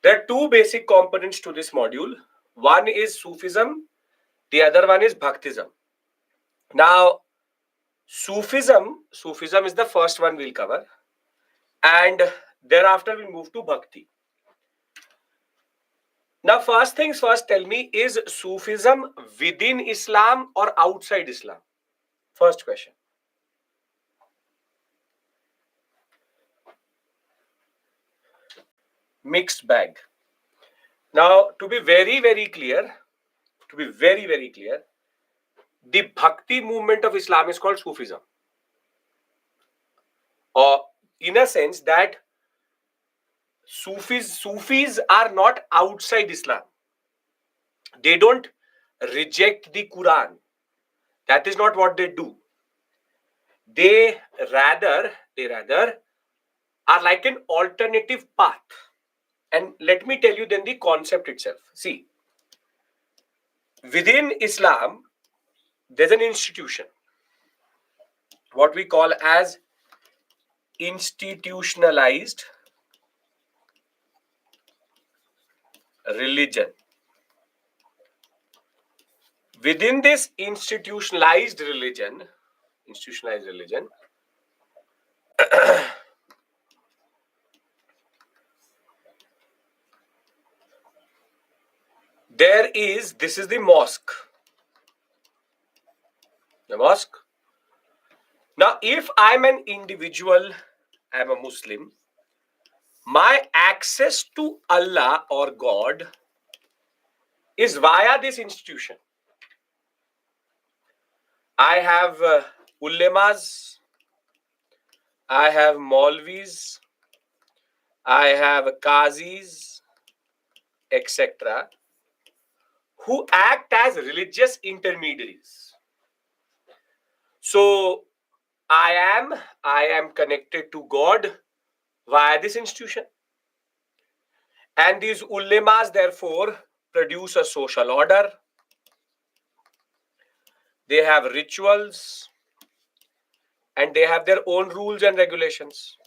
There are two basic components to this module. One is Sufism, the other one is Bhaktism. Now, Sufism is the first one we'll cover, and thereafter we'll move to Bhakti. Now, first things first, tell me, is Sufism within Islam or outside Islam? First question. Mixed bag. Now, to be very, very clear, the Bhakti movement of Islam is called Sufism. Or in a sense that Sufis are not outside Islam. They don't reject the Quran. That is not what they do. They rather are like an alternative path. And let me tell you then the concept itself. See, within Islam, there's an institution, what we call as institutionalized religion. Within this institutionalized religion, this is the mosque. The mosque. Now, if I'm an individual, I'm a Muslim, my access to Allah or God is via this institution. I have ulemas, I have maulvis, I have qazis, etc., who act as religious intermediaries. So I am connected to God via this institution, and these ulemas therefore produce a social order. They have rituals and they have their own rules and regulations.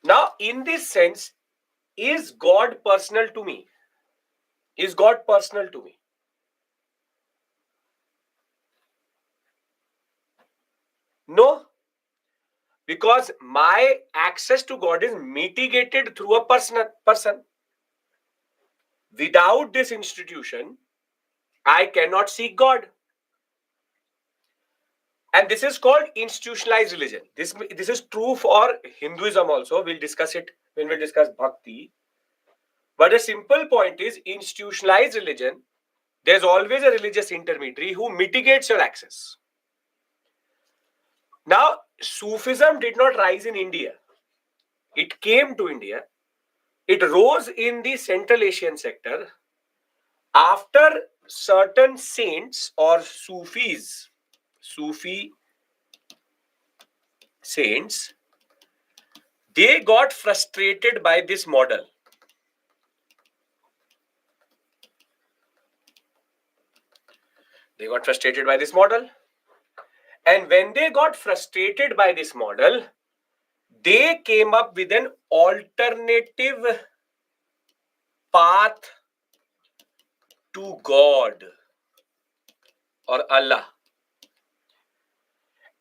Now, in this sense, is God personal to me? Is God personal to me? No, because my access to God is mitigated through a person. Without this institution, I cannot seek God. And this is called institutionalized religion. This is true for Hinduism also. We'll discuss it when we discuss Bhakti. But a simple point is, institutionalized religion, there's always a religious intermediary who mitigates your access. Now, Sufism did not rise in India. It came to India. It rose in the Central Asian sector after certain saints or Sufis, Sufi saints, they got frustrated by this model. They got frustrated by this model. And when they got frustrated by this model, they came up with an alternative path to God or Allah.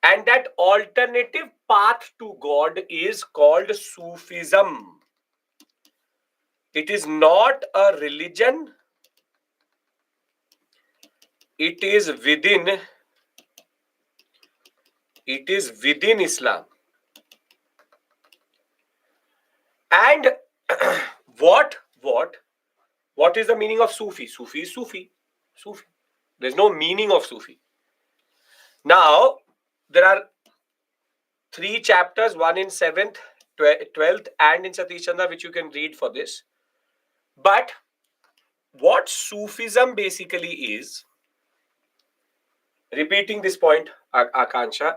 And that alternative path to God is called Sufism. It is not a religion. It is within Islam. And what is the meaning of Sufi? Sufi is Sufi. There's no meaning of Sufi. Now, there are 3 chapters, one in 7th, 12th, and in Satish Chandra, which you can read for this. But what Sufism basically is, repeating this point, Akansha,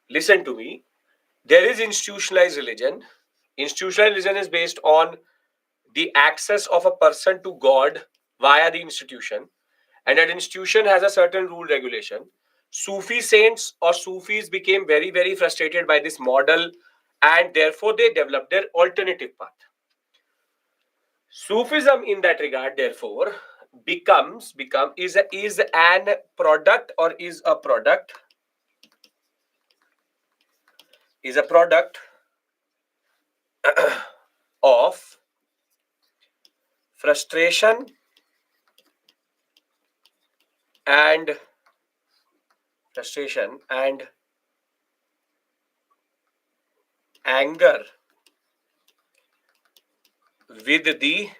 listen to me. There is institutionalized religion. Institutionalized religion is based on the access of a person to God via the institution. And that institution has a certain rule regulation. Sufi saints or Sufis became very, very frustrated by this model and therefore they developed their alternative path. Sufism in that regard, therefore, is an product or is a product of frustration and anger with the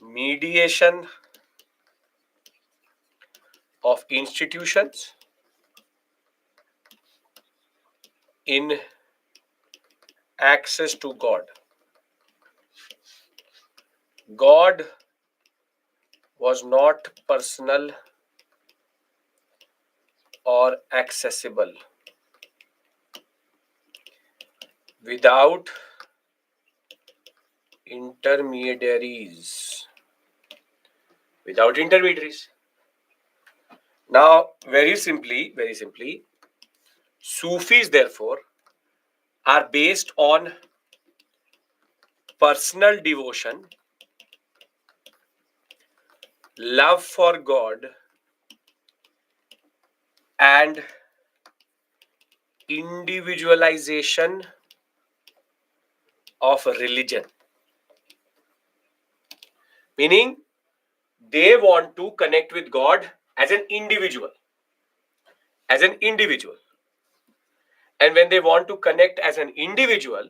mediation of institutions in access to God. God was not personal or accessible without intermediaries. Now, very simply, Sufis therefore are based on personal devotion, love for God, and individualization of religion. Meaning, they want to connect with God as an individual. And when they want to connect as an individual,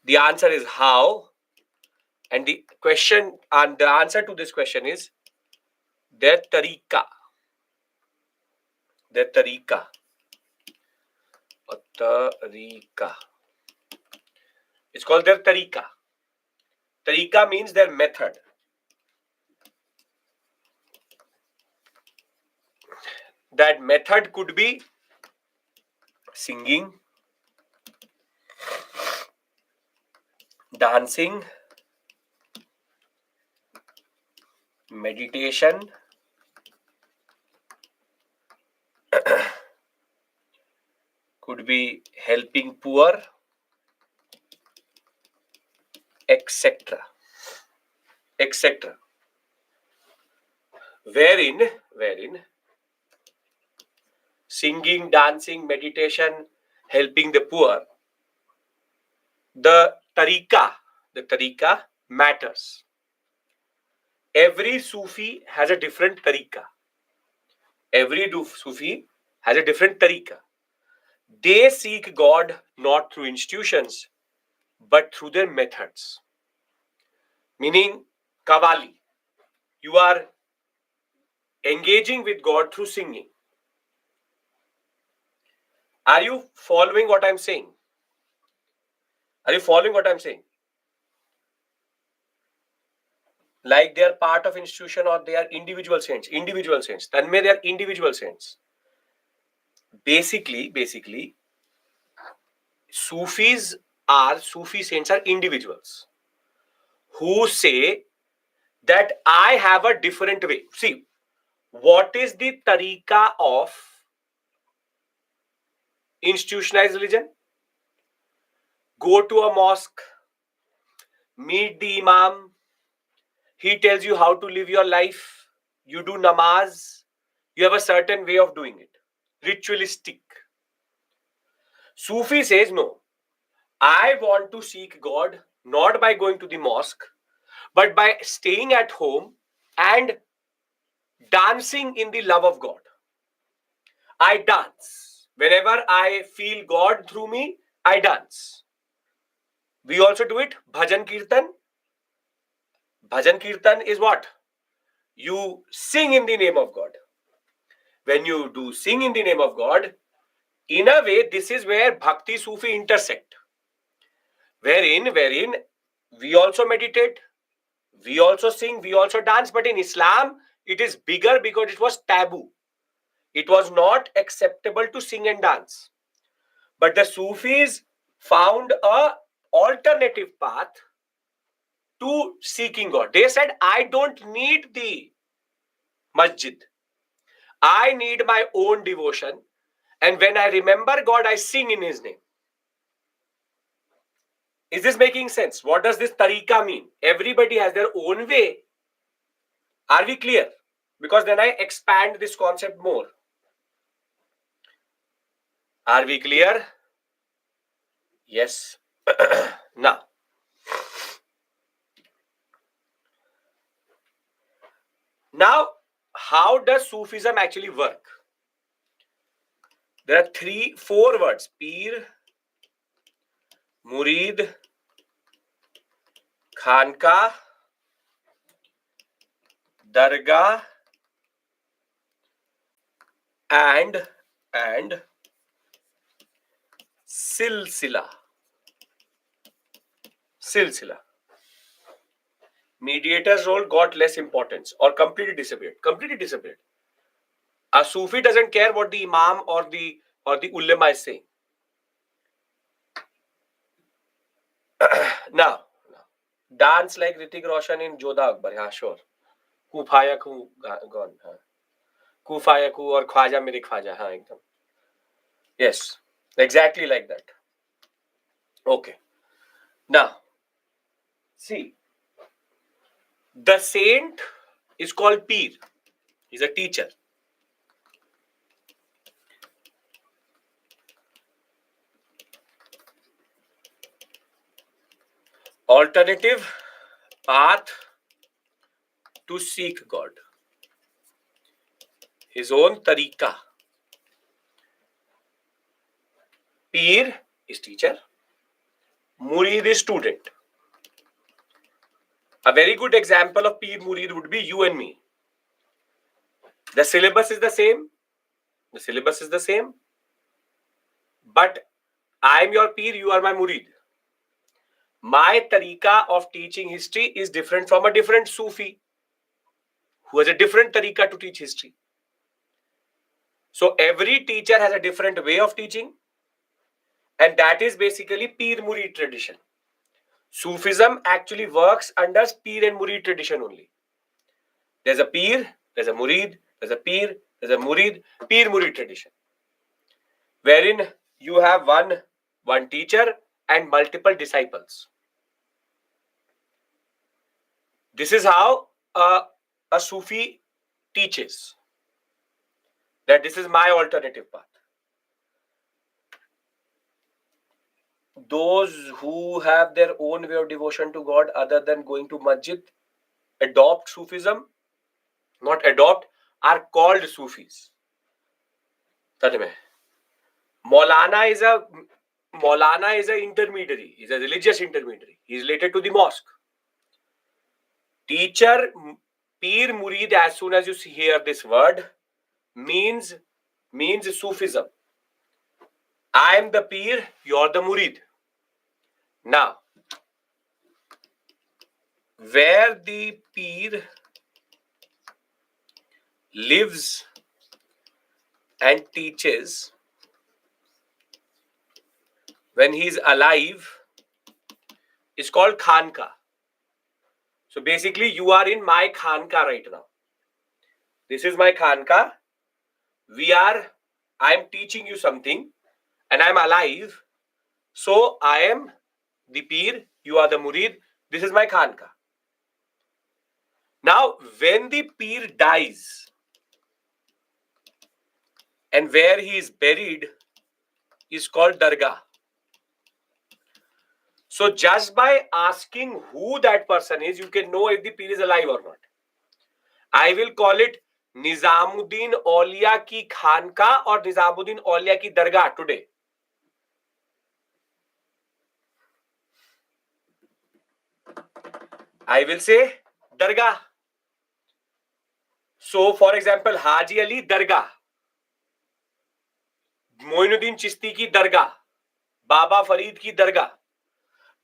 the answer is how. And the answer to this question is their tariqa. It's called their tariqa. Tariqa means their method. That method could be singing, dancing, meditation, could be helping poor, etc. Wherein singing, dancing, meditation, helping the poor, the tariqa matters. Every Sufi has a different tariqa. They seek God not through institutions, but through their methods. Meaning, Qawwali, you are engaging with God through singing. Are you following what I'm saying? Like they are part of institution or they are individual saints. Tanmay, they are individual saints. Basically, Sufi saints are individuals who say that I have a different way. See, what is the tariqa of institutionalized religion? Go to a mosque, meet the imam, he tells you how to live your life, you do namaz, you have a certain way of doing it, ritualistic. Sufi says, no, I want to seek God not by going to the mosque, but by staying at home and dancing in the love of God. I dance. Whenever I feel God through me, I dance. We also do it. Bhajan Kirtan. Bhajan Kirtan is what? You sing in the name of God. When you do sing in the name of God, in a way, this is where Bhakti Sufi intersect. Wherein we also meditate, we also sing, we also dance, but in Islam, it is bigger because it was taboo. It was not acceptable to sing and dance. But the Sufis found a alternative path to seeking God. They said, I don't need the masjid. I need my own devotion. And when I remember God, I sing in His name. Is this making sense? What does this tariqa mean? Everybody has their own way. Are we clear? Because then I expand this concept more. Are we clear? Yes. Now, how does Sufism actually work? There are 4 words: Peer, Murid, Khanka, Dargah, and Silsila. Silsila. Mediator's role got less importance or completely disappeared. Completely disappeared. A Sufi doesn't care what the Imam or the ulama is saying. Now, dance like Hrithik Roshan in Jodha Akbar. Yeah, sure. Kufayaku gone. Kufayaku or Khwaja Mere Khwaja. Haan, ekdam. Yes, exactly like that. Okay. Now, see, the saint is called Peer. He's a teacher. Alternative path to seek God. His own tariqa. Peer is teacher. Murid is student. A very good example of Peer Murid would be you and me. The syllabus is the same. The syllabus is the same. But I am your Peer, you are my Murid. My tariqa of teaching history is different from a different Sufi who has a different tariqa to teach history. So every teacher has a different way of teaching, and that is basically Peer Murid tradition. Sufism actually works under Peer and Murid tradition only. There's a Peer, there's a Murid, there's a Peer, there's a Murid, Peer Murid tradition, wherein you have one teacher and multiple disciples. This is how a Sufi teaches, that this is my alternative path. Those who have their own way of devotion to God other than going to masjid, adopt Sufism, not adopt, are called Sufis. Maulana is a intermediary. He's a religious intermediary. He's related to the mosque. Teacher, Peer Murid, as soon as you hear this word, means Sufism. I am the Peer, you're the Murid. Now, where the Peer lives and teaches when he's alive is called Khanka. So basically, you are in my Khanka right now. This is my Khanka. I am teaching you something and I am alive. So I am the Peer, you are the Murid. This is my Khanka. Now, when the Peer dies and where he is buried is called Dargah. So just by asking who that person is, you can know if the Peer is alive or not. I will call it Nizamuddin Aulia ki Khanka or Nizamuddin Aulia ki Dargah today. I will say Dargah. So, for example, Haji Ali Dargah, Moinuddin Chishti ki Dargah, Baba Farid ki Dargah.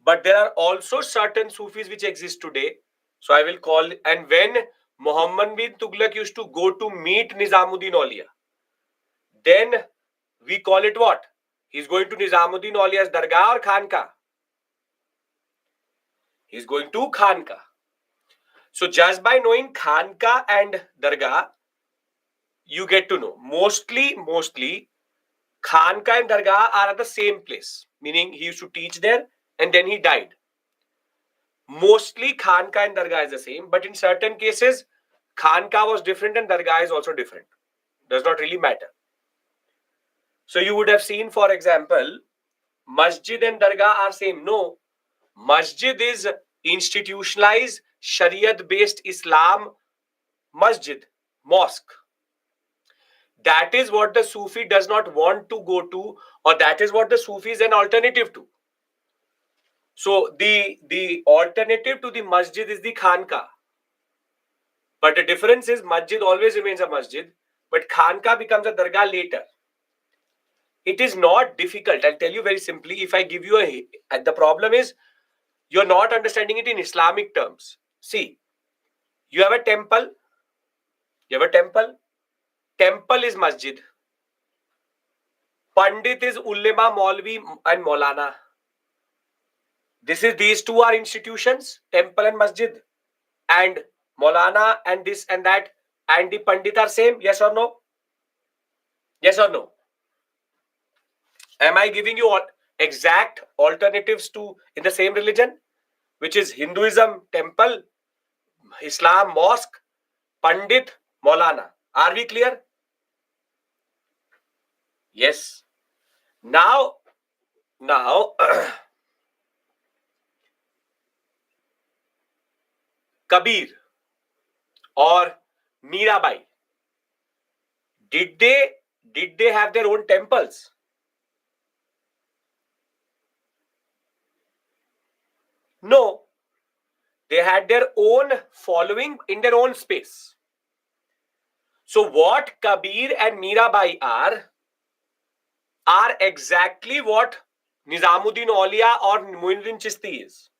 But there are also certain Sufis which exist today. So I will call, and when Muhammad bin Tughlaq used to go to meet Nizamuddin Aulia, then we call it what? He's going to Nizamuddin Aulia's Dargah or Khanka? He's going to Khanka. So just by knowing Khanka and Dargah, you get to know. Mostly, Khanka and Dargah are at the same place, meaning he used to teach there and then he died. Mostly Khanka and Dargah is the same, but in certain cases, Khanka was different and Dargah is also different. Does not really matter. So you would have seen, for example, Masjid and Dargah are same. No, Masjid is institutionalized, Shariat-based Islam masjid, mosque. That is what the Sufi does not want to go to, or that is what the Sufi is an alternative to. So the alternative to the masjid is the Khanka. But the difference is masjid always remains a masjid, but Khanka becomes a dargah later. It is not difficult. I'll tell you very simply. If I give you the problem is you're not understanding it in Islamic terms. See, you have a temple. You have a temple. Temple is masjid. Pandit is ulema, Maulvi, and Maulana. These two are institutions, temple and masjid. And Maulana and this and that and the Pandit are same, yes or no? Yes or no? Am I giving you exact alternatives to in the same religion, which is Hinduism, temple, Islam, mosque, Pandit, Maulana? Are we clear? Yes. Now, Kabir or Mirabai, did they have their own temples? No. They had their own following in their own space. So what Kabir and Mirabai are exactly what Nizamuddin Aulia or Muinuddin Chishti is.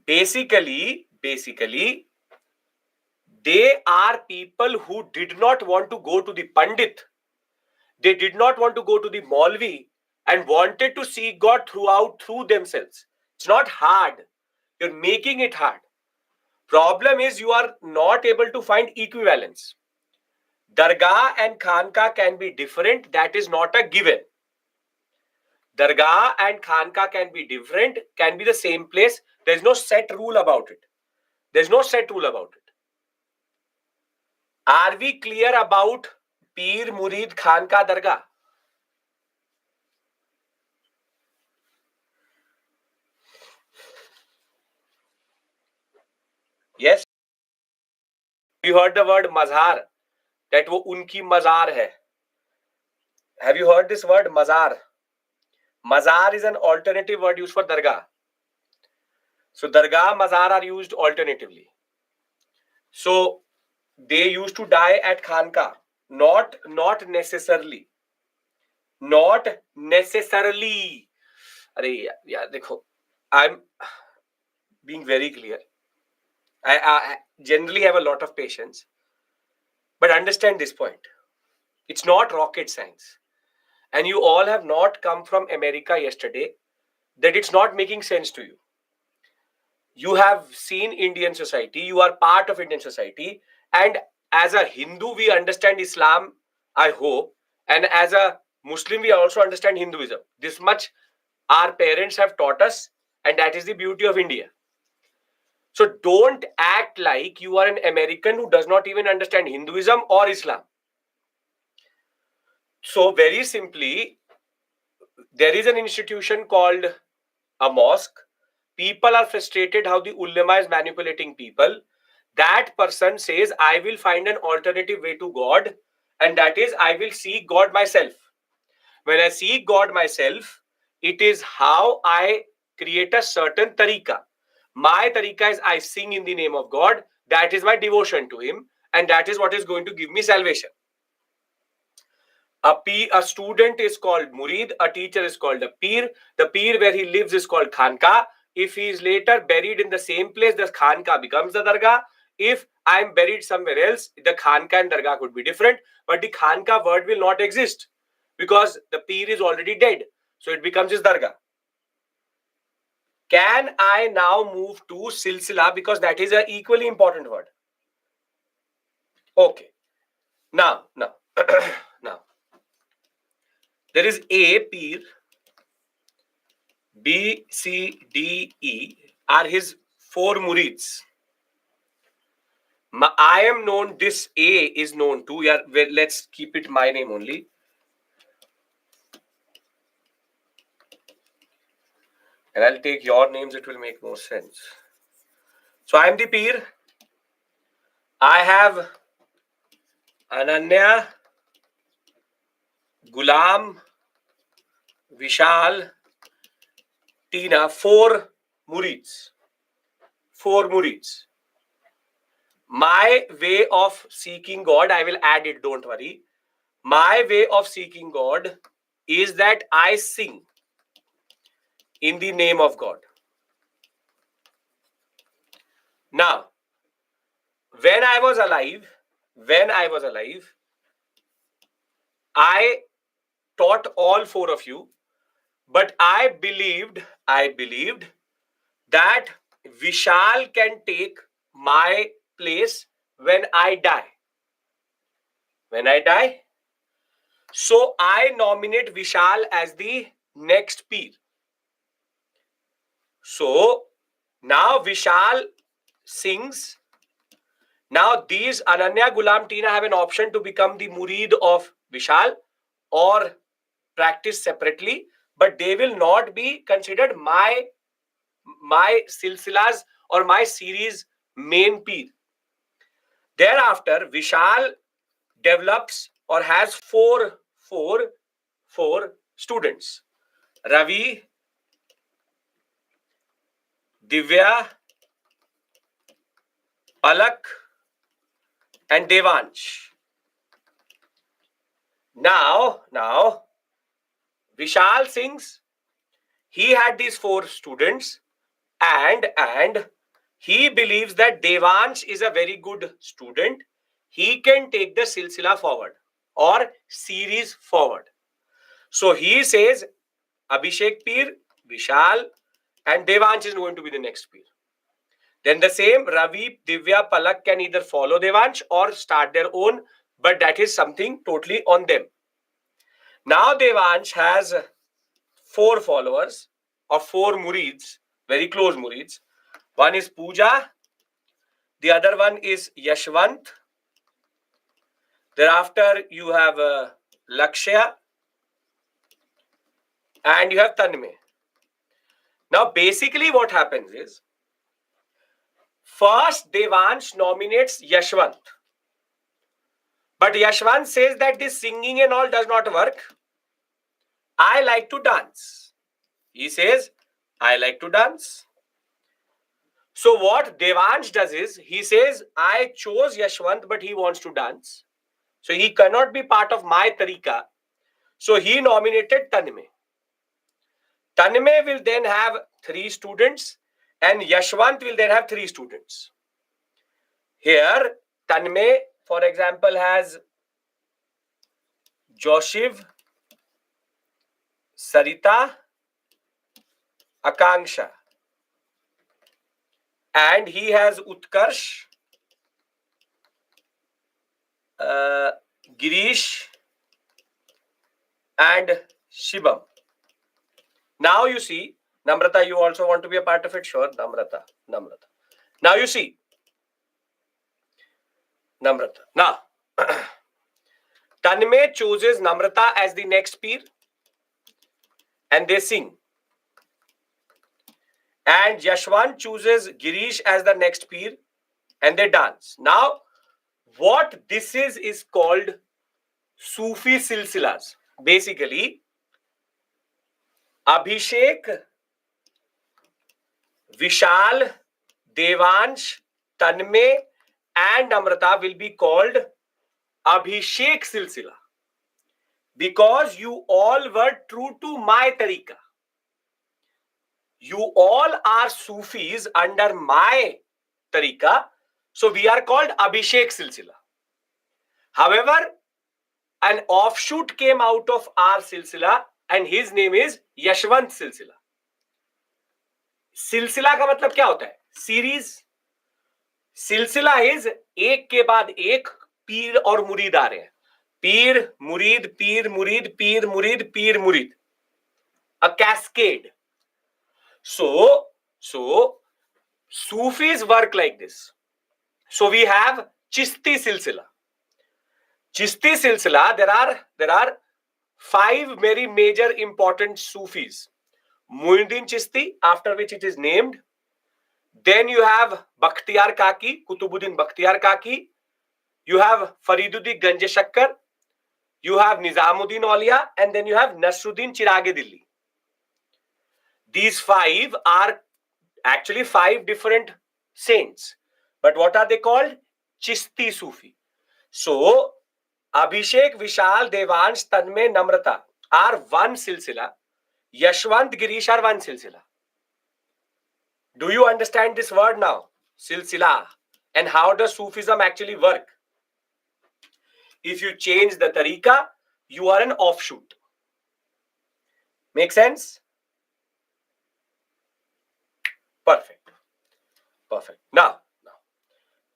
Basically, they are people who did not want to go to the Pandit. They did not want to go to the Maulvi and wanted to see God through themselves. It's not hard. You're making it hard. Problem is you are not able to find equivalence. Dargah and Khanka can be different. That is not a given. Dargah and Khanka can be different, can be the same place. There's no set rule about it. There's no set rule about it. Are we clear about Peer, Murid, Khanka, Dargah? Yes? You heard the word mazhar, that wo unki mazar hai. Have you heard this word mazar? Mazar is an alternative word used for dargah. So dargah, mazar are used alternatively. So they used to die at Khanka. Not necessarily. Not necessarily. Yeah, dekho, I'm being very clear. I generally have a lot of patience. But understand this point. It's not rocket science. And you all have not come from America yesterday, that it's not making sense to you. You have seen Indian society, you are part of Indian society, and as a Hindu, we understand Islam, I hope, and as a Muslim, we also understand Hinduism. This much our parents have taught us, and that is the beauty of India. So don't act like you are an American who does not even understand Hinduism or Islam. So very simply, there is an institution called a mosque. People are frustrated how the ulama is manipulating people. That person says, I will find an alternative way to God, and that is, I will seek God myself. When I seek God myself, it is how I create a certain tariqa. My tariqa is I sing in the name of God. That is my devotion to Him, and that is what is going to give me salvation. A student is called murid, a teacher is called a peer. The peer where he lives is called khanka. If he is later buried in the same place, the khanka becomes the dargah. If I am buried somewhere else, the khanka and dargah could be different, but the khanka word will not exist because the peer is already dead. So it becomes his dargah. Can I now move to silsila, because that is an equally important word? Okay. Now, now, there is A peer, B, C, D, E are his 4 murids. I am known, this A is known to, yeah, well, let's keep it my name only. And I'll take your names, it will make more sense. So I am the peer. I have Ananya, Gulam, Vishal, Tina, 4 murids. 4 murids. My way of seeking God, I will add it, don't worry. My way of seeking God is that I sing in the name of God. Now, when I was alive, I taught all 4 of you, but I believed that Vishal can take my place when I die. So I nominate Vishal as the next peer. So now Vishal sings. Now these Ananya, Gulam, Tina have an option to become the murid of Vishal or practice separately, but they will not be considered my silsilas or my series main peer. Thereafter, Vishal develops or has four students: Ravi, Divya, Palak, and Devansh. Now, Vishal sings. He had these 4 students, and he believes that Devansh is a very good student. He can take the silsila forward or series forward. So he says Abhishek Peer, Vishal, and Devansh is going to be the next peer. Then the same Ravi, Divya, Palak can either follow Devansh or start their own, but that is something totally on them. Now Devansh has 4 followers or 4 murids, very close murids. One is Pooja, the other one is Yashwant. Thereafter you have Lakshya and you have Tanmay. Now basically what happens is, first Devansh nominates Yashwant. But Yashwant says that this singing and all does not work. I like to dance. He says, I like to dance. So what Devansh does is, he says, I chose Yashwant, but he wants to dance. So he cannot be part of my tarika. So he nominated Tanmay. Tanmay will then have 3 students and Yashwant will then have 3 students. Here, Tanmay, for example, has Joshiv, Sarita, Akanksha. And he has Utkarsh, Girish, and Shibam. Now you see, Namrata, you also want to be a part of it? Sure, Namrata. Now you see, Namrata. Now, Tanmay chooses Namrata as the next peer and they sing. And Yashwant chooses Girish as the next peer and they dance. Now, what this is called Sufi silsilas. Basically, Abhishek, Vishal, Devansh, Tanmay, and Namrata will be called Abhishek silsila. Because you all were true to my tarika. You all are Sufis under my tarika. So we are called Abhishek silsila. However, an offshoot came out of our silsila and his name is Yashwant silsila. सिलसिला का मतलब क्या होता है? Series. सिलसिला is एक के बाद एक पीर और मुरीद आ रहे हैं. पीर, मुरीद, पीर, मुरीद, पीर, मुरीद, पीर, मुरीद. A cascade. So Sufis work like this. So we have Chishti Silsila. Chishti Silsila, there are 5 very major important Sufis. Muhyiddin Chishti, after which it is named. Then you have Bakhtiyar Kaki, Kutubuddin Bakhtiyar Kaki. You have Fariduddin Ganj Shakkar. You have Nizamuddin Auliya, and then you have Nasruddin Chirage Dilli. These 5 are actually 5 different saints. But what are they called? Chishti Sufi. So, Abhishek, Vishal, Devansh, Tanmay, Namrata are one silsila. Yashwant, Girish are one silsila. Do you understand this word now? Silsila. And how does Sufism actually work? If you change the tariqa, you are an offshoot. Make sense? Perfect. Perfect. Now,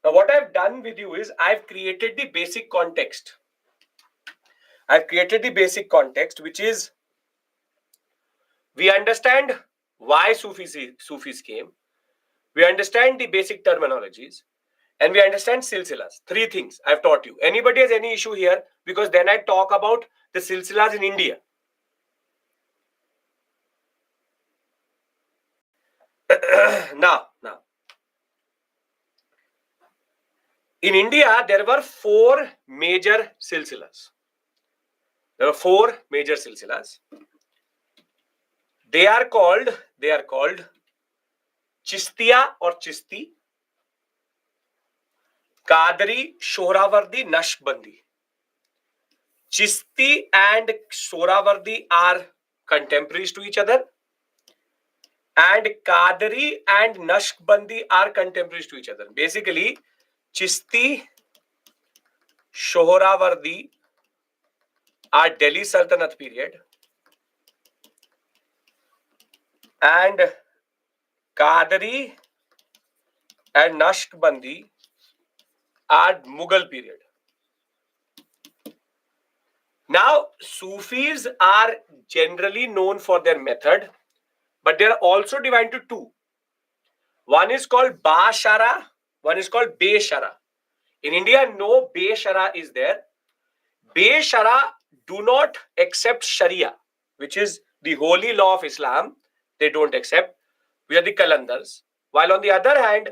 what I've done with you is I've created the basic context. I've created the basic context, which is we understand why Sufis came. We understand the basic terminologies. And we understand silsilas. 3 things I've taught you. Anybody has any issue here? Because then I talk about the silsilas in India. Now. In India, there were 4 major silsilas. There are 4 major silsilas. They are called Chistiya or Chisti, Qadri, Shohrawardi, Naqshbandi. Chisti and Shohrawardi are contemporaries to each other, and Qadri and Naqshbandi are contemporaries to each other. Basically, Chisti, Shohrawardi are Delhi Sultanate period, and Qadri and Naqshbandi are Mughal period. Now, Sufis are generally known for their method, but they are also divided into 2. One is called Bashara, one is called Beshara. In India, no Beshara is there. Beshara do not accept Sharia, which is the holy law of Islam. They don't accept. We are the Kalandars. While on the other hand,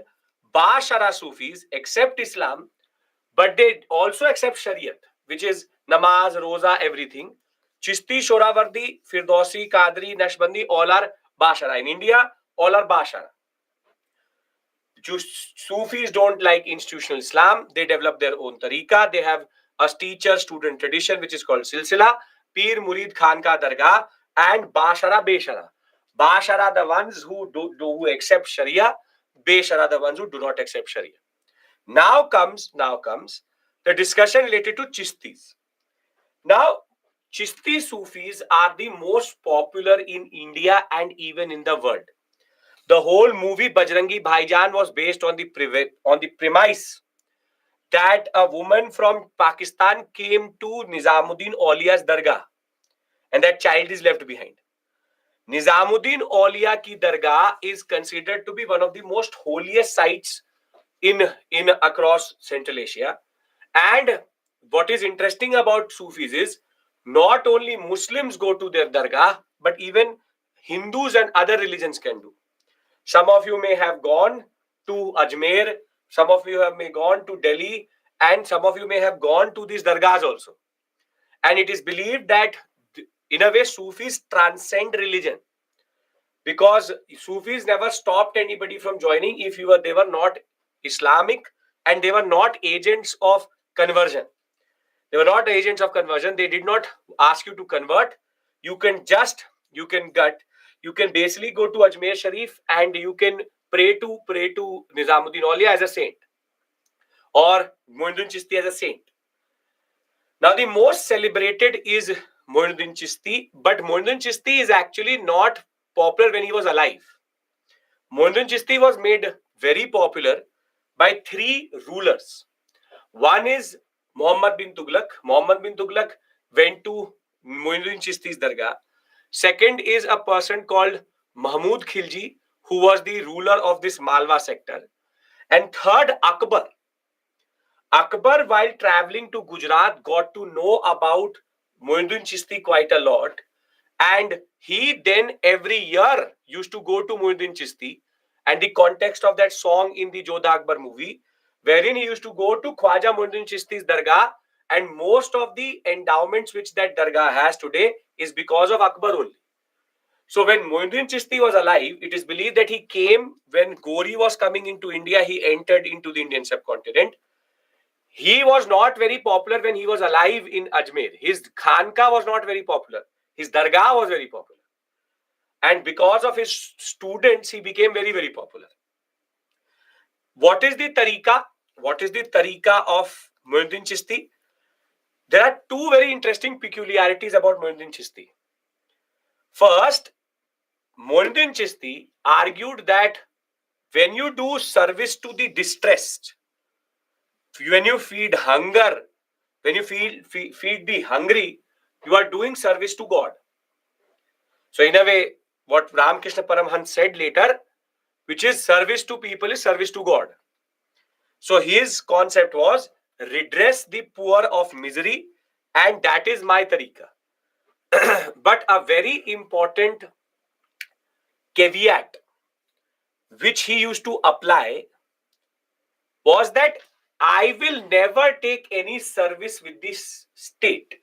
Bashara Sufis accept Islam, but they also accept Shariat, which is namaz, roza, everything. Chishti, Shohrawardi, Firdausi, Qadri, Naqshbandi, all are Bashara. In India, all are Bashara. Sufis don't like institutional Islam. They develop their own tariqa. They have a teacher-student tradition, which is called Silsila, Pir, Murid, Khanka, Dargah, and Bashara, Beshara. Bashara, the ones who accept Sharia. Beshara, the ones who do not accept Sharia. Now comes the discussion related to Chistis. Now, Chisti Sufis are the most popular in India and even in the world. The whole movie Bajrangi Bhaijaan was based on the premise that a woman from Pakistan came to Nizamuddin Auliya's Dargah and that child is left behind. Nizamuddin Auliya ki Dargah is considered to be one of the most holiest sites in across Central Asia. And what is interesting about Sufis is not only Muslims go to their Dargah, but even Hindus and other religions can do. Some of you may have gone to Ajmer, some of you may gone to Delhi, and some of you may have gone to these dargahs also. And it is believed that in a way Sufis transcend religion, because Sufis never stopped anybody from joining if they were not Islamic and they were not agents of conversion. They were not agents of conversion. They did not ask you to convert. You can basically go to Ajmer Sharif and you can pray to Nizamuddin Auliya as a saint or Muhyiddin Chishti as a saint. Now the most celebrated is Muhyiddin Chishti, but Muhyiddin Chishti is actually not popular when he was alive. Muhyiddin Chishti was made very popular by 3 rulers. One is Muhammad bin Tughlaq went to Muinuddin Chisti's Dargah. Second is a person called Mahmud Khilji, who was the ruler of this Malwa sector. And third, Akbar. Akbar, while traveling to Gujarat, got to know about Muinuddin Chisti quite a lot. And he then every year used to go to Muinuddin Chisti. And the context of that song in the Jodha Akbar movie, wherein he used to go to Khwaja Muinuddin Chisti's Dargah, and most of the endowments which that Dargah has today is because of Akbar only. So when Muinuddin Chisti was alive, it is believed that he came when Gori was coming into India, he entered into the Indian subcontinent. He was not very popular when he was alive in Ajmer. His Khanka was not very popular. His Dargah was very popular. And because of his students, he became very, very popular. What is the tariqa? What is the tariqa of Muinuddin Chisti? There are two very interesting peculiarities about Muinuddin Chisti. First, Muinuddin Chisti argued that when you do service to the distressed, when you feed hunger, when you feed the hungry, you are doing service to God. So in a way, what Ramakrishna Paramhans said later, which is service to people is service to God. So his concept was redress the poor of misery, and that is my tariqa. But a very important caveat which he used to apply was that I will never take any service with this state.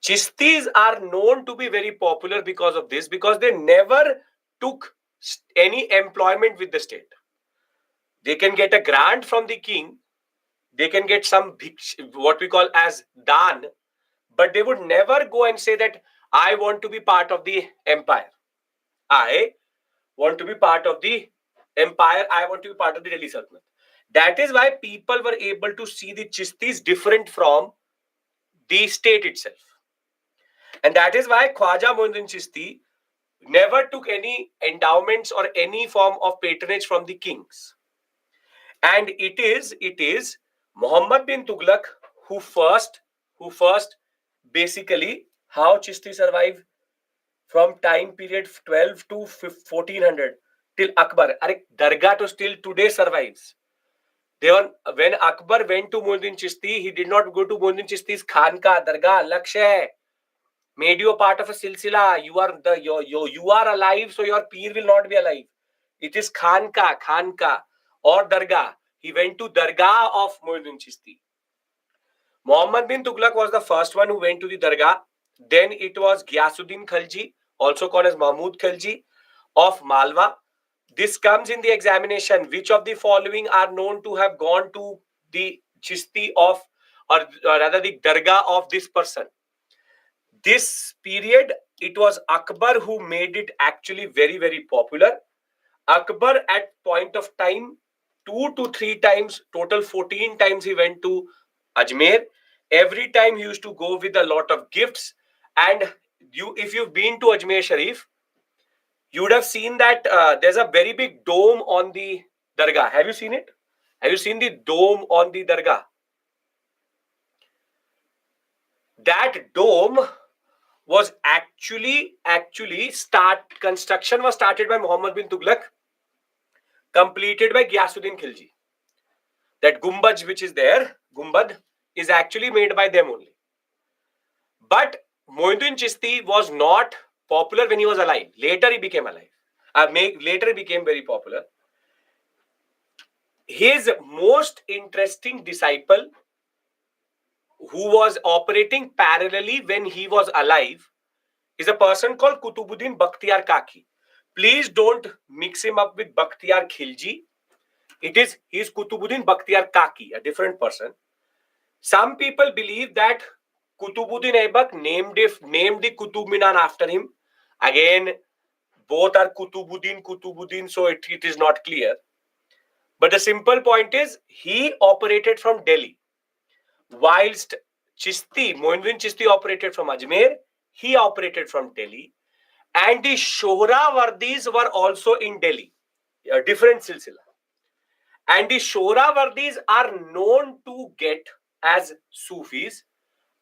Chistis are known to be very popular because of this, because they never took any employment with the state. They can get a grant from the king, they can get some what we call as dan, but they would never go and say that I want to be part of the empire. I want to be part of the empire. I want to be part of the Delhi Sultanate. That is why people were able to see the Chistis different from the state itself. And that is why Khwaja Muinuddin Chisti never took any endowments or any form of patronage from the kings. And it is Muhammad bin Tughlaq who first basically how Chisti survived from time period 12 to 1400 till Akbar. Dargah to still today survives. When Akbar went to Muinuddin Chisti, he did not go to Muinuddin Chisti's Khanka, Dargah, Lakshay. Made you a part of a silsila. You are alive, so your peer will not be alive. It is Khanka or Dargah. He went to Dargah of Muinuddin Chisti. Muhammad bin Tughlaq was the first one who went to the Dargah. Then it was Ghyasuddin Khalji, also called as Mahmud Khalji of Malwa. This comes in the examination. Which of the following are known to have gone to the Chisti of, or rather the Dargah of this person? This period, it was Akbar who made it actually very, very popular. Akbar at point of time, 2 to 3 times, total 14 times he went to Ajmer. Every time he used to go with a lot of gifts. And if you've been to Ajmer Sharif, you would have seen that there's a very big dome on the Dargah. Have you seen it? Have you seen the dome on the Dargah? That dome was actually construction was started by Muhammad bin Tughlaq, completed by Ghyasuddin Khilji. That Gumbad which is there, Gumbad, is actually made by them only. But Muinuddin Chisti was not popular when he was alive. Later he became alive. Later he became very popular. His most interesting disciple, who was operating parallelly when he was alive, is a person called Kutubuddin Bakhtiyar Kaki. Please don't mix him up with Bakhtiyar Khilji. He is Kutubuddin Bakhtiyar Kaki, a different person. Some people believe that Kutubuddin Aibak named the Qutub Minar after him. Again, both are Kutubuddin, so it is not clear. But the simple point is, he operated from Delhi. Whilst Muinuddin Chisti operated from Ajmer, he operated from Delhi. And the Shohrawardis were also in Delhi, a different silsila. And the Shohrawardis are known to get as Sufis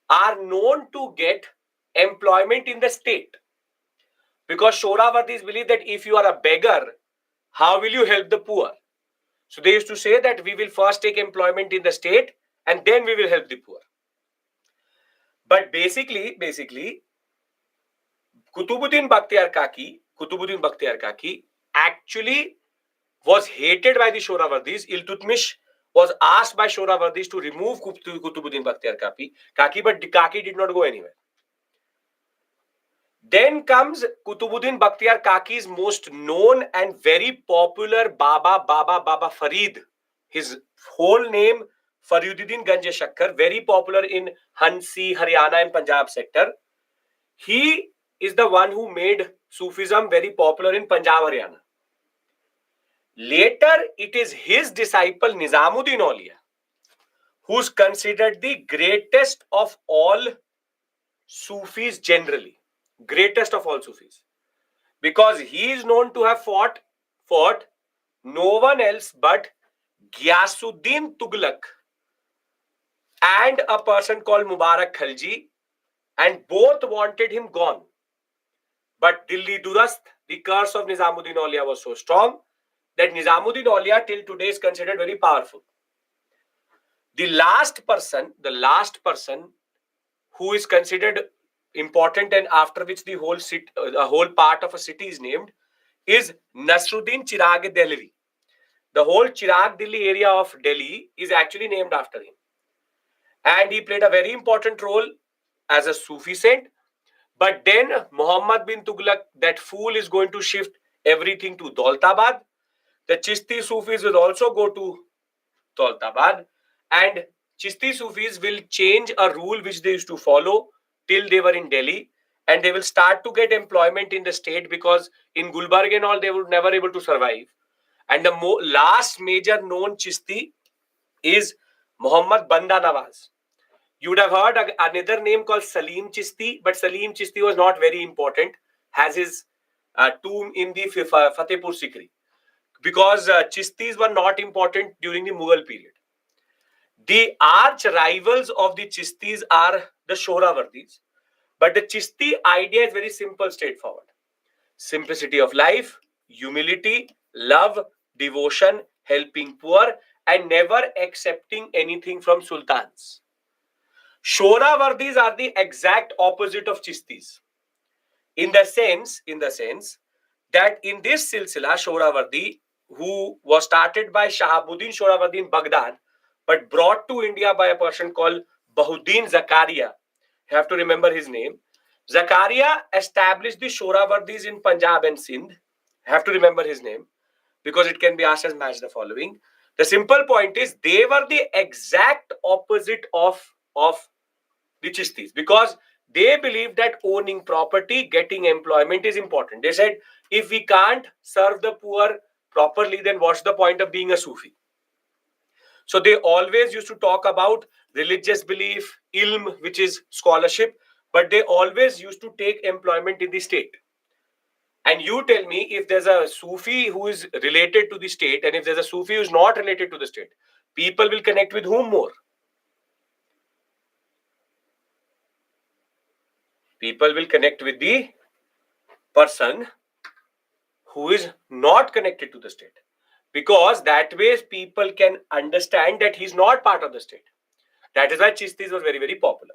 are known to get employment in the state. Because Shoravardis believe that if you are a beggar, how will you help the poor? So they used to say that we will first take employment in the state and then we will help the poor. But basically, Kutubuddin Bakhtiar Kaki actually was hated by the Shoravardis. Iltutmish was asked by Shoravardis to remove Kutubuddin Bakhtiar Kaki, but Kaki did not go anywhere. Then comes Kutubuddin Bakhtiar Kaki's most known and very popular Baba Farid. His whole name Fariduddin Ganj Shakkar, very popular in Hansi, Haryana and Punjab sector. He is the one who made Sufism very popular in Punjab, Haryana. Later, it is his disciple Nizamuddin Aulia who's considered the greatest of all Sufis generally. Greatest of all Sufis. Because he is known to have fought no one else but Ghiyasuddin Tughlaq and a person called Mubarak Khalji, and both wanted him gone. But Dilli Durast, the curse of Nizamuddin Aulia was so strong that Nizamuddin Aulia till today is considered very powerful. The last person who is considered important and after which the whole part of a city is named is Nasruddin Chirag Dehlavi. The whole Chirag Delhi area of Delhi is actually named after him. And he played a very important role as a Sufi saint. But then Muhammad bin Tughlaq, that fool, is going to shift everything to Daulatabad. The Chishti Sufis will also go to Daulatabad. And Chishti Sufis will change a rule which they used to follow till they were in Delhi. And they will start to get employment in the state because in Gulbarga and all, they were never able to survive. And the last major known Chishti is Muhammad Banda Nawaz. You would have heard another name called Salim Chishti, but Salim Chishti was not very important, has his tomb in the Fatehpur Sikri, because Chistis were not important during the Mughal period. The arch rivals of the Chistis are the Shoravardis, but the Chishti idea is very simple, straightforward. Simplicity of life, humility, love, devotion, helping poor, and never accepting anything from sultans. Shoravardis are the exact opposite of Chistis. In the sense that in this silsila, Shoravardi, who was started by Shahabuddin Shoravardi in Baghdad, but brought to India by a person called Bahuddin Zakaria. You have to remember his name. Zakaria established the Shoravardis in Punjab and Sindh. You have to remember his name because it can be asked as match the following. The simple point is they were the exact opposite of the Chistis, because they believe that owning property, getting employment is important. They said, if we can't serve the poor properly, then what's the point of being a Sufi? So they always used to talk about religious belief, ilm, which is scholarship, but they always used to take employment in the state. And you tell me, if there's a Sufi who is related to the state and if there's a Sufi who is not related to the state, people will connect with whom more? People will connect with the person who is not connected to the state, because that way people can understand that he's not part of the state. That is why Chistis was very, very popular.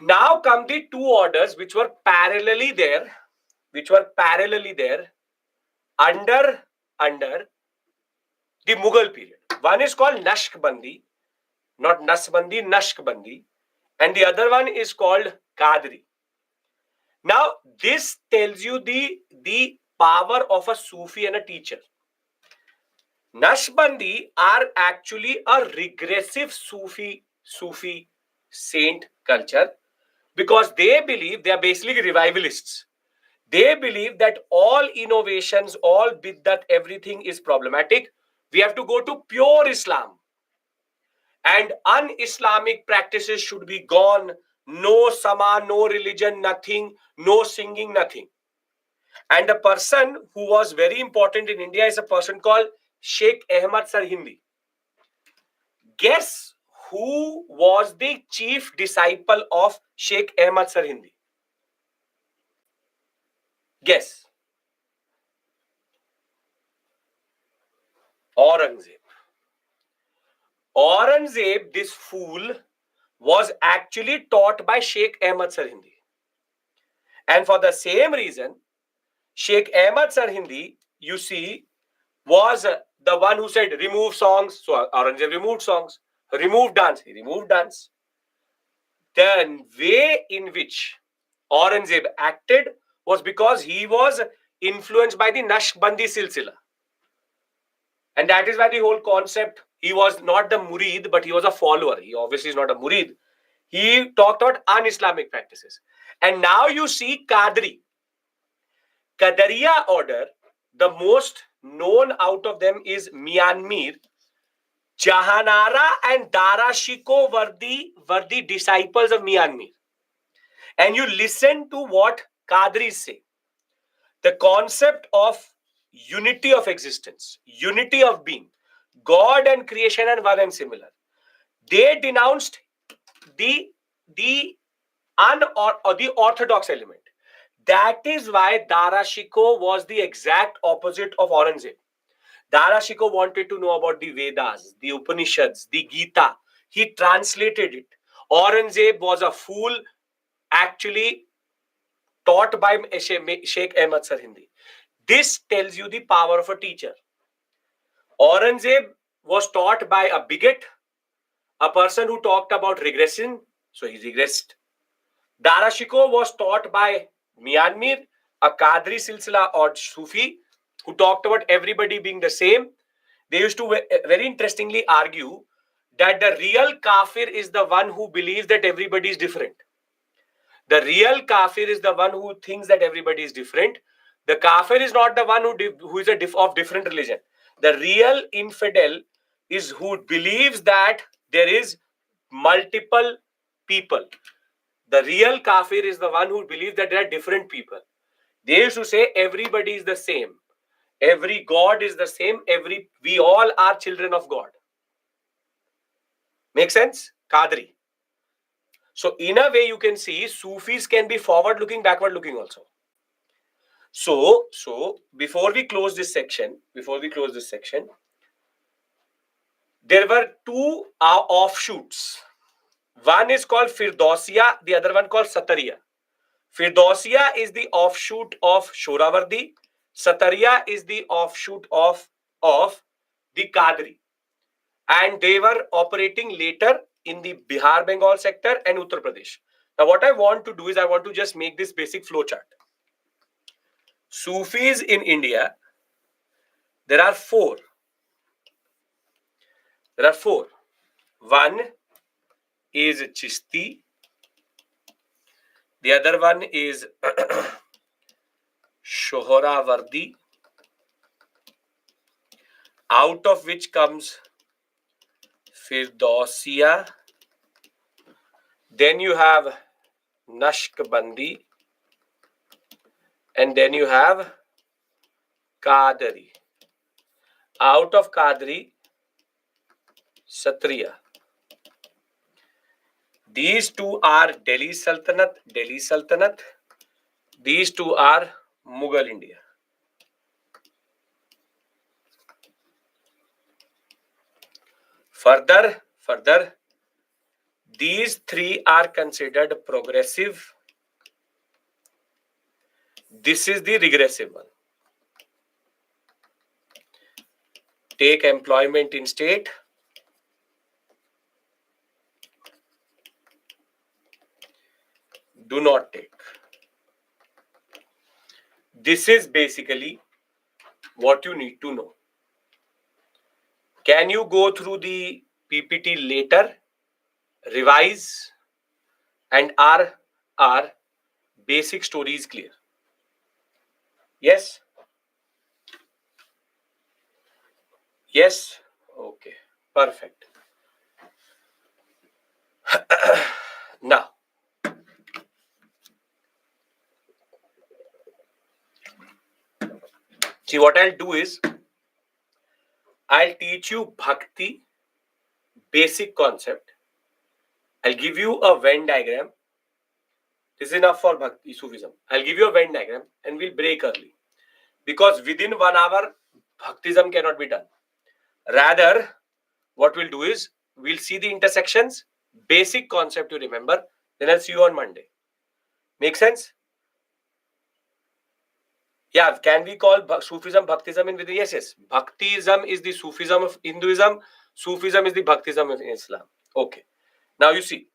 Now come the two orders which were parallelly there under the Mughal period. One is called Naqshbandi, not Nasbandi, Naqshbandi, and the other one is called Qadri. Now, this tells you the power of a Sufi and a teacher. Naqshbandi are actually a regressive Sufi saint culture, because they believe they are basically revivalists. They believe that all innovations, all biddat, everything is problematic. We have to go to pure Islam. And un-Islamic practices should be gone. No sama, no religion, nothing, no singing, nothing. And a person who was very important in India is a person called Sheikh Ahmad Sarhindi. Guess who was the chief disciple of Sheikh Ahmad Sarhindi? Guess. Aurangzeb. Aurangzeb, this fool, was actually taught by Sheikh Ahmad Sarhindi. And for the same reason, Sheikh Ahmad Sarhindi, you see, was the one who said remove songs. So Aurangzeb removed songs. Remove dance. He removed dance. The way in which Aurangzeb acted was because he was influenced by the Naqshbandi Silsila. And that is why the whole concept, he was not the murid, but he was a follower. He obviously is not a murid. He talked about un-Islamic practices. And now you see Qadri. Qadariya order, the most known out of them is Mian Mir. Jahanara and Dara Shikoh were the disciples of Mian Mir. And you listen to what Qadris say. The concept of unity of existence, unity of being, God and creation are one and similar. They denounced the orthodox element. That is why Dara Shikoh was the exact opposite of Aurangzeb. Dara Shikoh wanted to know about the Vedas, the Upanishads, the Gita. He translated it. Aurangzeb was a fool, actually taught by Sheikh Ahmad Sarhindi. This tells you the power of a teacher. Aurangzeb was taught by a bigot, a person who talked about regression, so he regressed. Dara Shikoh was taught by Mian Mir, a Qadri Silsila or Sufi, who talked about everybody being the same. They used to very interestingly argue that the real kafir is the one who believes that everybody is different. The real kafir is the one who thinks that everybody is different. The kafir is not the one who is of different religion. The real infidel is who believes that there is multiple people. The real kafir is the one who believes that there are different people. They used to say everybody is the same. Every God is the same. We all are children of God. Make sense? Qadri. So in a way you can see Sufis can be forward looking, backward looking also. So before we close this section, there were two offshoots. One is called Firdausiya, the other one called Satariya. Firdausiya is the offshoot of Shoravardi. Satariya is the offshoot of the Qadri. And they were operating later in the Bihar Bengal sector and Uttar Pradesh. Now what I want to do is I want to just make this basic flowchart. Sufis in India, there are four. One is Chishti. The other one is Shohrawardi, out of which comes Firdausiya. Then you have Naqshbandi. And then you have Qadri. Out of Qadri, Satriya. These two are Delhi Sultanate. These two are Mughal India. Further, these three are considered progressive. This is the regressive one. Take employment in state. Do not take. This is basically what you need to know. Can you go through the PPT later, revise, and our basic story is clear? Yes? Yes? Okay, perfect. Now, see what I'll do is, I'll teach you Bhakti, basic concept. I'll give you a Venn diagram. This is enough for Bhakti Sufism. I'll give you a Venn diagram and we'll break early. Because within 1 hour, Bhaktism cannot be done. Rather, what we'll do is, we'll see the intersections, basic concept to remember, then I'll see you on Monday. Make sense? Yeah, can we call Sufism Bhaktism in Vedanta? Yes, yes. Bhaktism is the Sufism of Hinduism. Sufism is the Bhaktism of Islam. Okay. Now you see.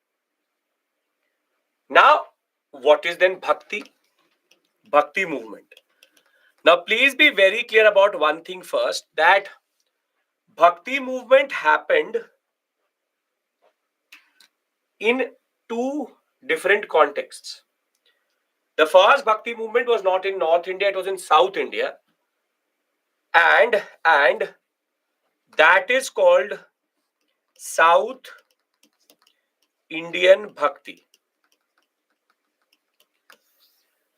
Now, what is then Bhakti? Bhakti movement. Now, please be very clear about one thing first, that Bhakti movement happened in two different contexts. The first Bhakti movement was not in North India, it was in South India. And that is called South Indian Bhakti.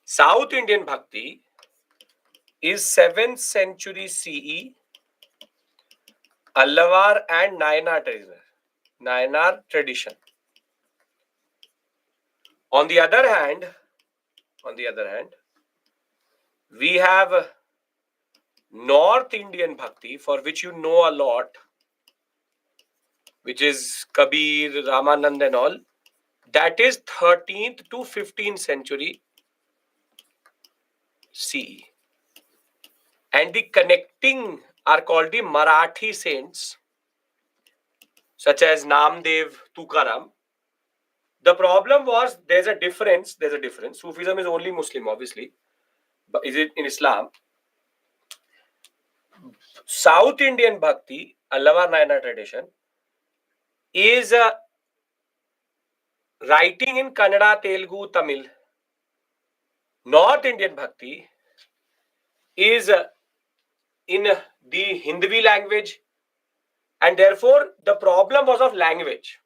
South Indian Bhakti is 7th century CE, Allavar and Nayanar tradition. On the other hand, we have North Indian Bhakti, for which you know a lot, which is Kabir, Ramanand and all. That is 13th to 15th century CE. And the connecting are called the Marathi saints, such as Namdev, Tukaram. The problem was there's a difference. Sufism is only Muslim, obviously. But is it in Islam? South Indian Bhakti, Allavar Nayanar tradition, is writing in Kannada, Telugu, Tamil. North Indian Bhakti is in the Hindi language, and therefore the problem was of language.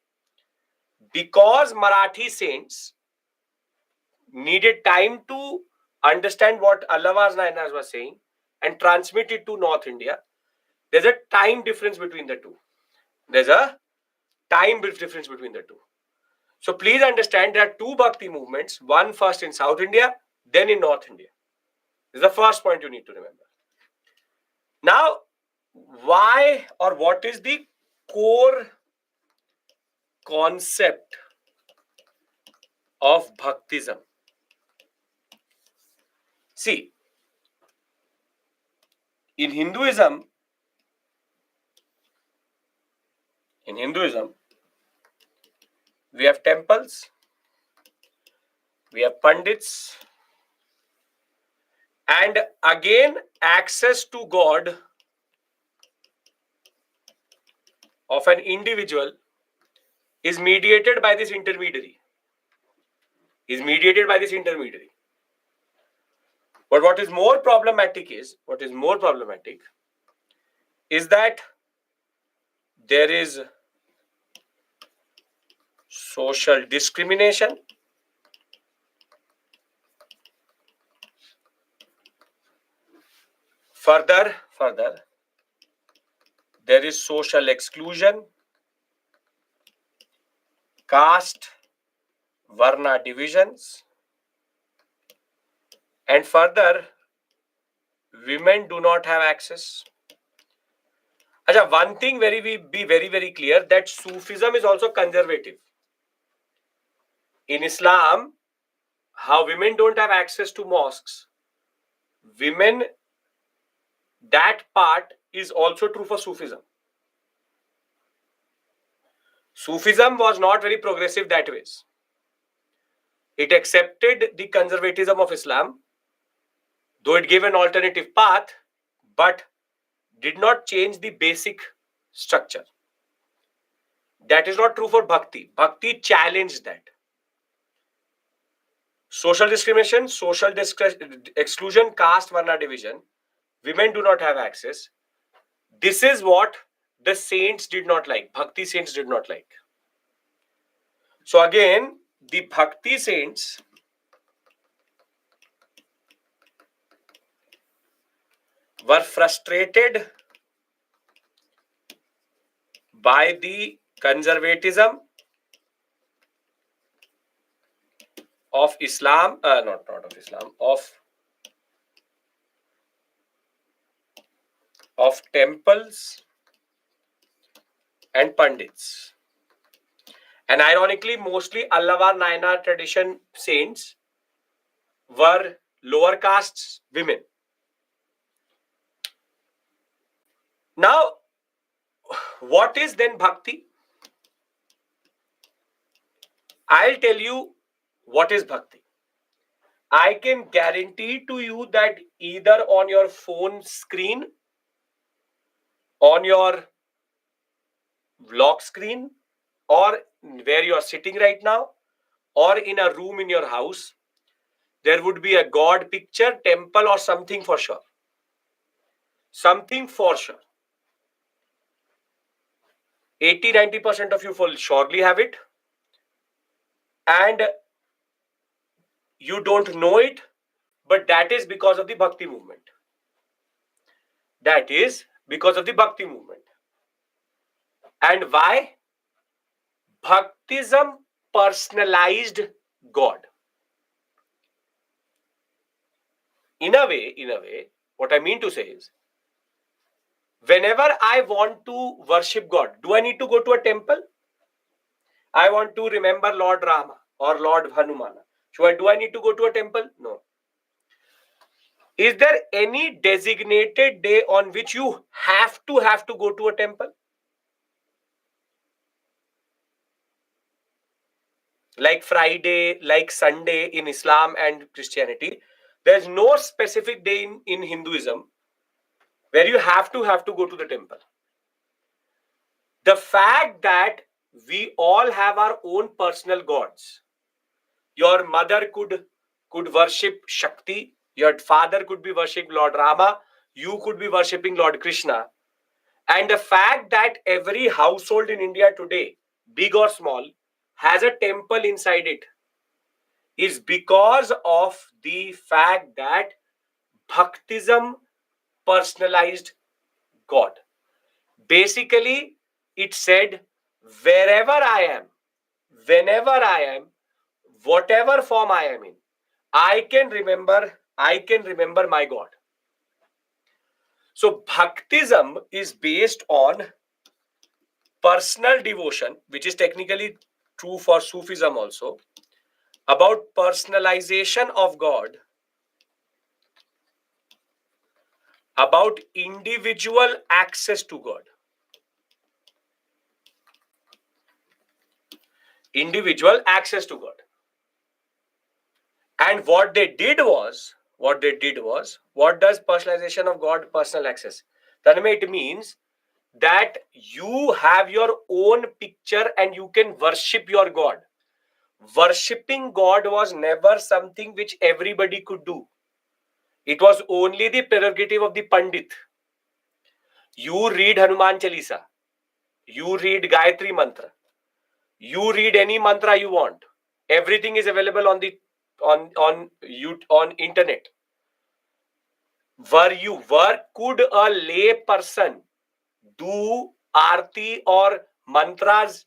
Because Marathi saints needed time to understand what Allavar Nayanar was saying and transmit it to North India, there's a time difference between the two. So please understand there are two Bhakti movements, one first in South India, then in North India. This is the first point you need to remember. Now, why or what is the core concept of Bhaktism? See, in Hinduism, we have temples, we have pandits, and again, access to God of an individual is mediated by this intermediary. But what is more problematic is that there is social discrimination, further there is social exclusion, caste, varna divisions, and further women do not have access. Acha, one thing be very clear, that Sufism is also conservative. In Islam, how women don't have access to mosques, that part is also true for Sufism. Sufism was not very progressive that way. It accepted the conservatism of Islam, though it gave an alternative path, but did not change the basic structure. That is not true for Bhakti. Bhakti challenged that. Social discrimination, social exclusion, caste, varna division, women do not have access. This is what the saints did not like. Bhakti saints did not like. So again, the Bhakti saints were frustrated by the conservatism of Islam, not of Islam, of temples and pandits. And ironically, mostly Allavar Nayanar tradition saints were lower castes women. Now, what is then bhakti? I'll tell you what is bhakti. I can guarantee to you that either on your phone screen, on your lock screen, or where you are sitting right now, or in a room in your house, there would be a God picture, temple, or something for sure. Something for sure. 80-90% of you will surely have it. And you don't know it, but that is because of the Bhakti movement. That is because of the Bhakti movement. And why? Bhaktism personalized God. In a way, what I mean to say is, whenever I want to worship God, do I need to go to a temple? I want to remember Lord Rama or Lord Hanumana. Do I need to go to a temple? No. Is there any designated day on which you have to go to a temple? Like Friday, like Sunday in Islam and Christianity. There's no specific day in Hinduism where you have to go to the temple. The fact that we all have our own personal gods. Your mother could worship Shakti. Your father could be worshipping Lord Rama. You could be worshipping Lord Krishna. And the fact that every household in India today, big or small, has a temple inside it is because of the fact that Bhaktism personalized God. Basically, it said, wherever I am, whenever I am, whatever form I am in, I can remember my God. So Bhaktism is based on personal devotion, which is technically true for Sufism also, about personalization of God, about individual access to God. Individual access to God. And what does personalization of God, personal access? Tanmay, it means that you have your own picture and you can worship your God. Worshipping God was never something which everybody could do. It was only the prerogative of the Pandit. You read Hanuman Chalisa. You read Gayatri Mantra. You read any mantra you want. Everything is available on internet. Could a lay person do arti or mantras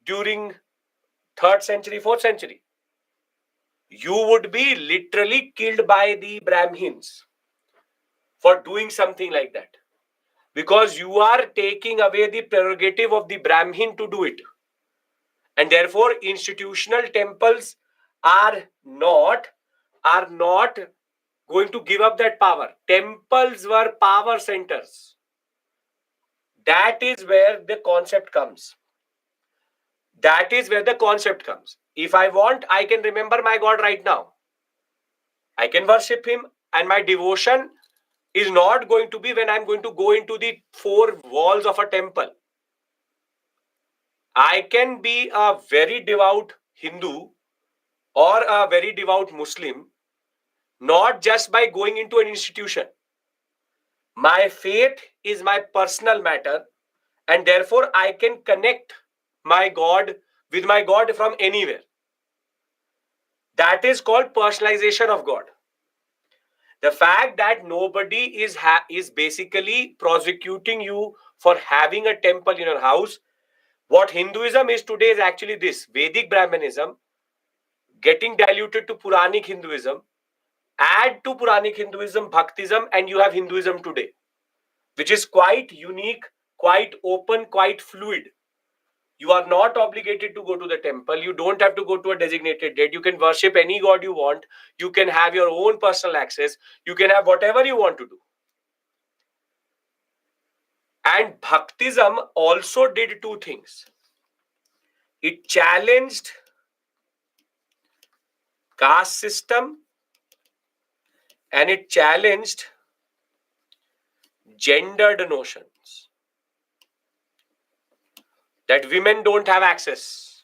during 3rd century, 4th century? You would be literally killed by the Brahmins for doing something like that. Because you are taking away the prerogative of the Brahmin to do it. And therefore, institutional temples are not going to give up that power. Temples were power centers. That is where the concept comes. If I want, I can remember my God right now. I can worship him, and my devotion is not going to be when I'm going to go into the 4 walls of a temple. I can be a very devout Hindu or a very devout Muslim, not just by going into an institution. My faith is my personal matter, and therefore I can connect my God with my God from anywhere. That is called personalization of God. The fact that nobody is basically prosecuting you for having a temple in your house. What Hinduism is today is actually this: Vedic Brahmanism. getting diluted to Puranic Hinduism. Add to Puranic Hinduism Bhaktism, and you have Hinduism today, which is quite unique, quite open, quite fluid. You are not obligated to go to the temple. You don't have to go to a designated date. You can worship any god you want. You can have your own personal access. You can have whatever you want to do. And Bhaktism also did two things. It challenged caste system and it challenged gendered notions that women don't have access.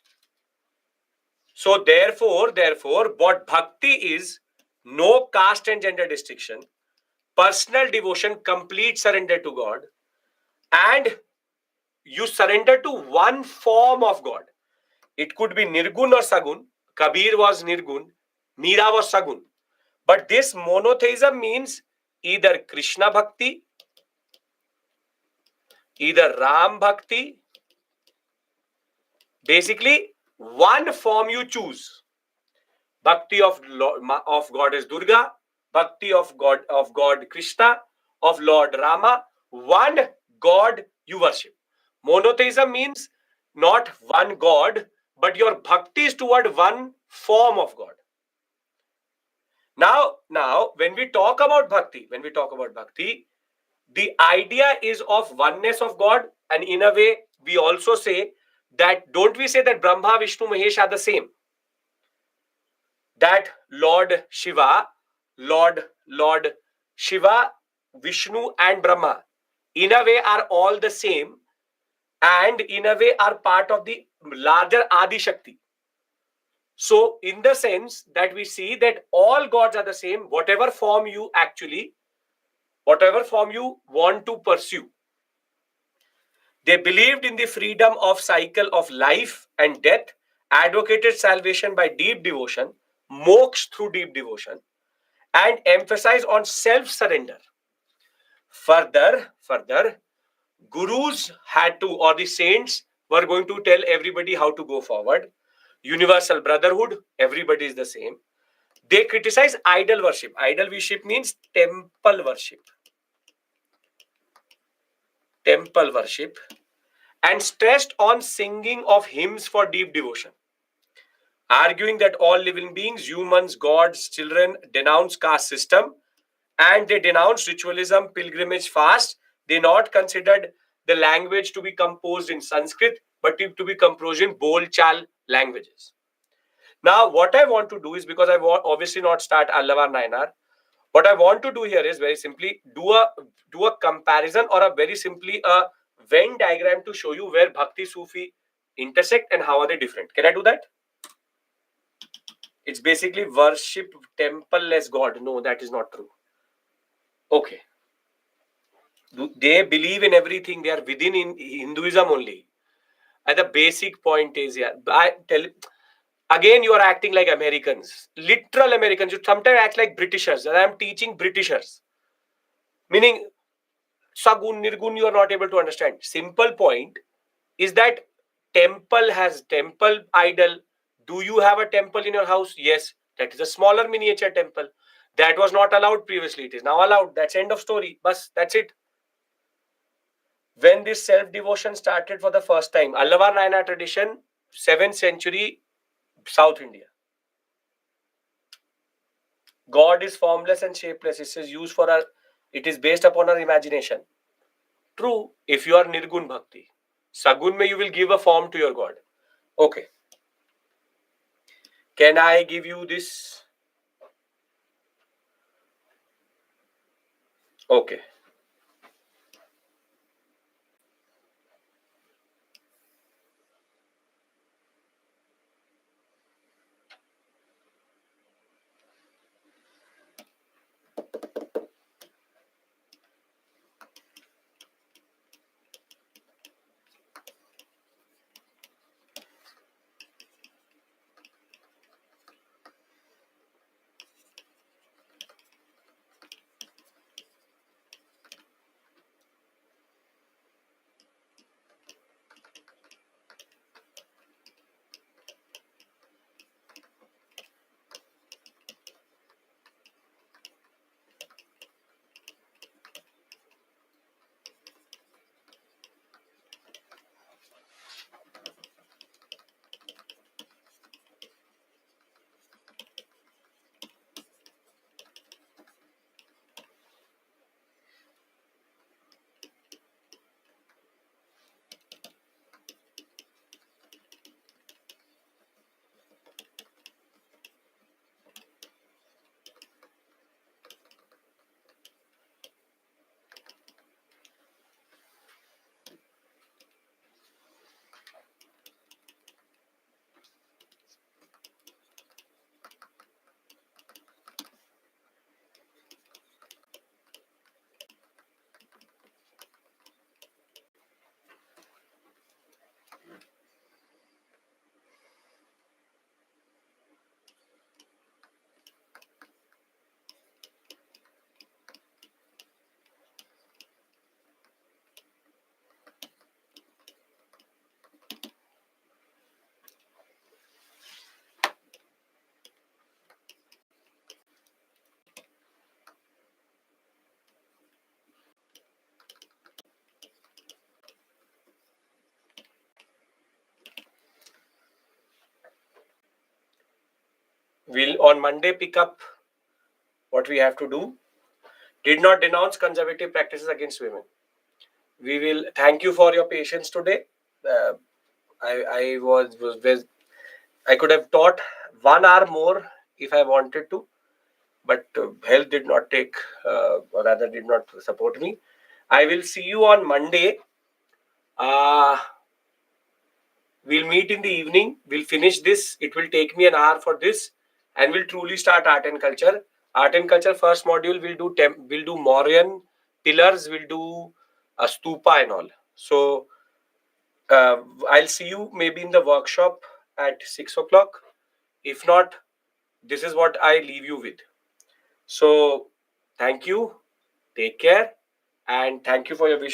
So therefore, what bhakti is, no caste and gender distinction, personal devotion, complete surrender to God, and you surrender to one form of God. It could be Nirgun or Sagun. Kabir was Nirgun, Meera was Sagun. But this monotheism means either Krishna Bhakti, either Ram Bhakti, basically one form you choose. Bhakti of Goddess Durga, Bhakti of God Krishna, of Lord Rama, one God you worship. Monotheism means not one God, but your bhakti is toward one form of God. Now, when we talk about bhakti, the idea is of oneness of God, and in a way, we also say that, don't we say that Brahma, Vishnu, Mahesh are the same? That Lord Shiva, Vishnu and Brahma, in a way are all the same, and in a way are part of the larger Adi Shakti. So, in the sense that we see that all gods are the same, whatever form you want to pursue. They believed in the freedom of cycle of life and death, advocated salvation by deep devotion, moksha through deep devotion, and emphasized on self-surrender. Further, gurus had to, or the saints were going to tell everybody how to go forward. Universal brotherhood, everybody is the same. They criticize idol worship. Idol worship means temple worship. And stressed on singing of hymns for deep devotion, arguing that all living beings, humans, gods, children, denounce caste system, and they denounced ritualism, pilgrimage, fast. They not considered the language to be composed in Sanskrit, but to be composed in Bolchal languages. Now, what I want to do is, because I want obviously not start Allavar Nayanar, what I want to do here is very simply do a comparison, or a very simply a Venn diagram to show you where Bhakti Sufi intersect and how are they different. Can I do that? It's basically worship temple as God. No, that is not true. Okay. They believe in everything. They are within in Hinduism only. And the basic point is, yeah, again, you are acting like Americans, literal Americans. You sometimes act like Britishers. And I am teaching Britishers. Meaning, Sagun, Nirgun, you are not able to understand. Simple point is that temple has temple idol. Do you have a temple in your house? Yes. That is a smaller miniature temple. That was not allowed previously. It is now allowed. That's end of story. Bas, that's it. When this self-devotion started for the first time, Allavar Nayanar tradition, 7th century, South India. God is formless and shapeless. It is used for it is based upon our imagination. True, if you are Nirgun Bhakti. Sagun mein you will give a form to your God. Okay. Can I give you this? Okay. We'll on Monday pick up what we have to do. Did not denounce conservative practices against women. We will thank you for your patience today. I I could have taught 1 hour more if I wanted to, but health did not take, or rather, did not support me. I will see you on Monday. We'll meet in the evening. We'll finish this. It will take me an hour for this, and we'll truly start art and culture. Art and culture first module. We'll do Mauryan pillars. We'll do a stupa and all. So I'll see you maybe in the workshop at 6 o'clock. If not, this is what I leave you with. So thank you. Take care, and thank you for your wishes.